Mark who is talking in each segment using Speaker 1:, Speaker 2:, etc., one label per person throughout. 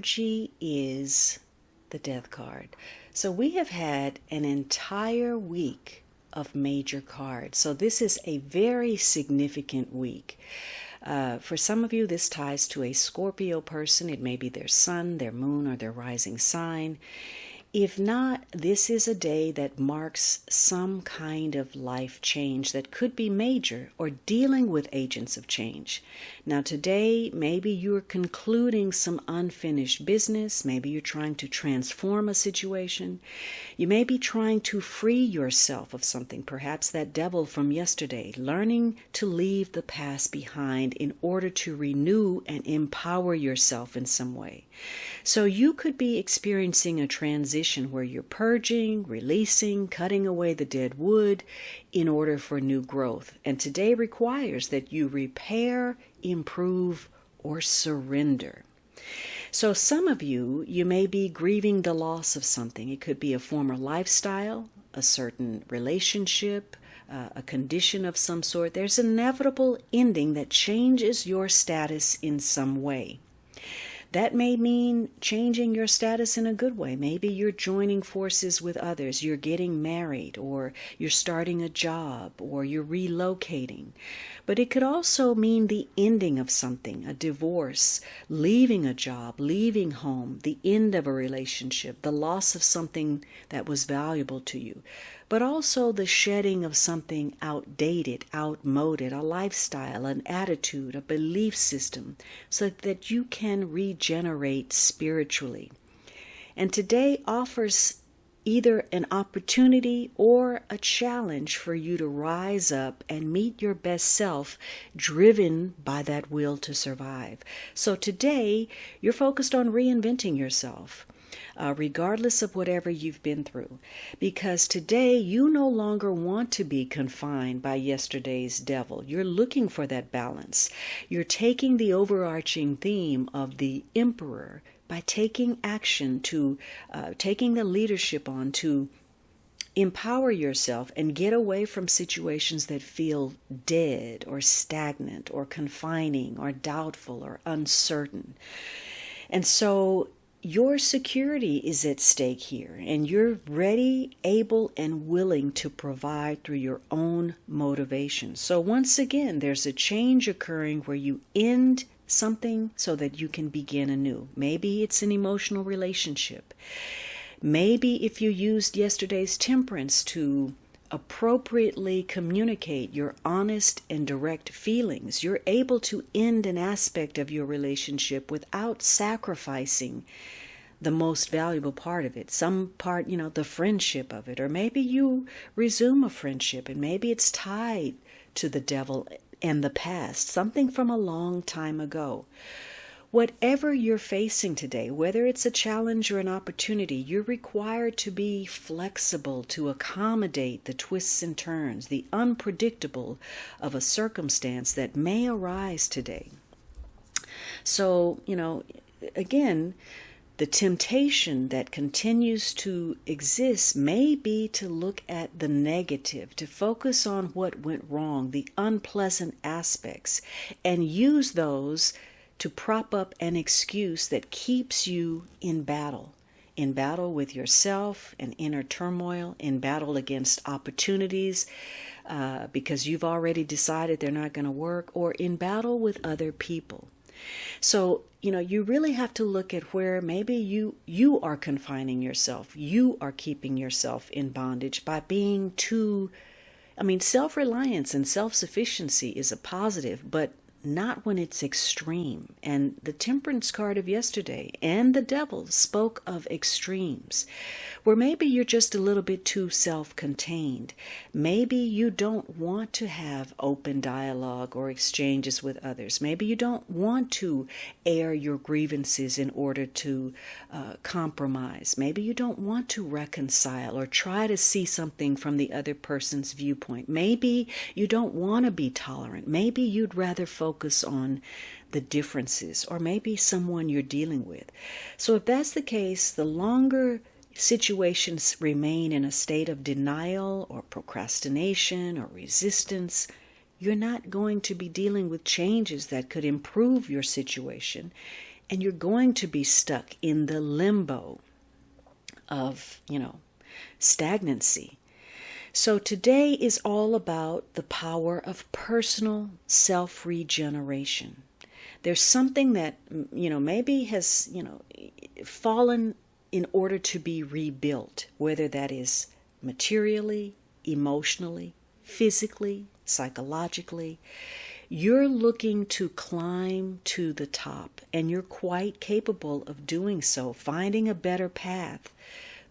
Speaker 1: energy is the Death card. So we have had an entire week of major cards. So this is a very significant week. For some of you, this ties to a Scorpio person. It may be their sun, their moon, or their rising sign. If not, this is a day that marks some kind of life change that could be major or dealing with agents of change. Now today, maybe you're concluding some unfinished business. Maybe you're trying to transform a situation. You may be trying to free yourself of something, perhaps that devil from yesterday, learning to leave the past behind in order to renew and empower yourself in some way. So you could be experiencing a transition where you're purging, releasing, cutting away the dead wood in order for new growth. And today requires that you repair, improve, or surrender. So some of you may be grieving the loss of something. It could be a former lifestyle, a certain relationship, a condition of some sort. There's an inevitable ending that changes your status in some way. That may mean changing your status in a good way. Maybe you're joining forces with others. You're getting married, or you're starting a job, or you're relocating. But it could also mean the ending of something, a divorce, leaving a job, leaving home, the end of a relationship, the loss of something that was valuable to you. But also the shedding of something outdated, outmoded, a lifestyle, an attitude, a belief system, so that you can regenerate spiritually. And today offers either an opportunity or a challenge for you to rise up and meet your best self, driven by that will to survive. So today, you're focused on reinventing yourself. Regardless of whatever you've been through. Because today you no longer want to be confined by yesterday's devil. You're looking for that balance. You're taking the overarching theme of the Emperor by taking action to, taking the leadership on to empower yourself and get away from situations that feel dead or stagnant or confining or doubtful or uncertain. And so your security is at stake here, and you're ready, able, and willing to provide through your own motivation. So once again, there's a change occurring where you end something so that you can begin anew. Maybe it's an emotional relationship. Maybe if you used yesterday's temperance to appropriately communicate your honest and direct feelings, you're able to end an aspect of your relationship without sacrificing the most valuable part of it. Some part, the friendship of it. Or maybe you resume a friendship and maybe it's tied to the devil and the past, something from a long time ago. Whatever you're facing today, whether it's a challenge or an opportunity, you're required to be flexible to accommodate the twists and turns, the unpredictable of a circumstance that may arise today. So, again, the temptation that continues to exist may be to look at the negative, to focus on what went wrong, the unpleasant aspects, and use those to prop up an excuse that keeps you in battle with yourself and inner turmoil, in battle against opportunities because you've already decided they're not going to work, or in battle with other people. So, you really have to look at where maybe you are confining yourself. You are keeping yourself in bondage by being too, self-reliance and self-sufficiency is a positive, but not when it's extreme. And the Temperance card of yesterday and the Devil spoke of extremes, where maybe you're just a little bit too self-contained. Maybe you don't want to have open dialogue or exchanges with others. Maybe you don't want to air your grievances in order to compromise. Maybe you don't want to reconcile or try to see something from the other person's viewpoint. Maybe you don't want to be tolerant. Maybe you'd rather focus on the differences, or maybe someone you're dealing with. So if that's the case, the longer situations remain in a state of denial or procrastination or resistance, you're not going to be dealing with changes that could improve your situation. and you're going to be stuck in the limbo of, stagnancy. So today is all about the power of personal self-regeneration. There's something that, maybe has, fallen in order to be rebuilt, whether that is materially, emotionally, physically, psychologically. You're looking to climb to the top, and you're quite capable of doing so, finding a better path.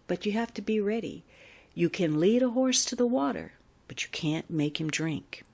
Speaker 1: But you have to be ready. You can lead a horse to the water, but you can't make him drink.